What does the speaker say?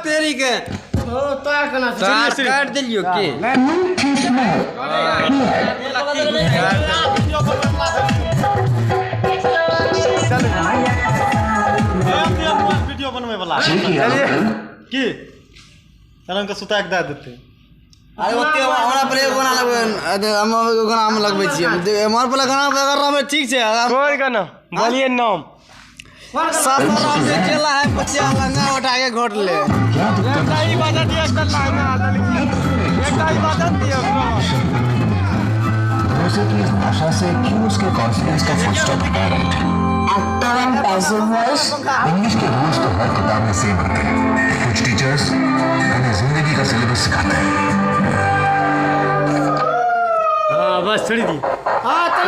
तेरी के काट दिलियो के वीडियो बनवे वाला की चलन के सुता के दे देते अरे ओते हमरा पर एगो गाना लगबे हम एगो गाना हम लगबै छी हमर पर गाना अगर रहबे ठीक छै कोन गाना बोलिए नाम सासाराम से केला है बच्चा लंगा उठा के घोट ले एकटा ही बाजा दिया एकटा लंगा एकटा ही बाजा दिया रोसे की इस भाषा से क्यों उसके कॉन्फिडेंस का फुल स्टॉप हटा रहे थे? Actor and passive voice English के रूल्स तो हर किताब में सेम होते हैं। कुछ टीचर्स हमें जिंदगी का सिलेबस सिखाते हैं। हाँ बस छोड़ी दी हाँ तो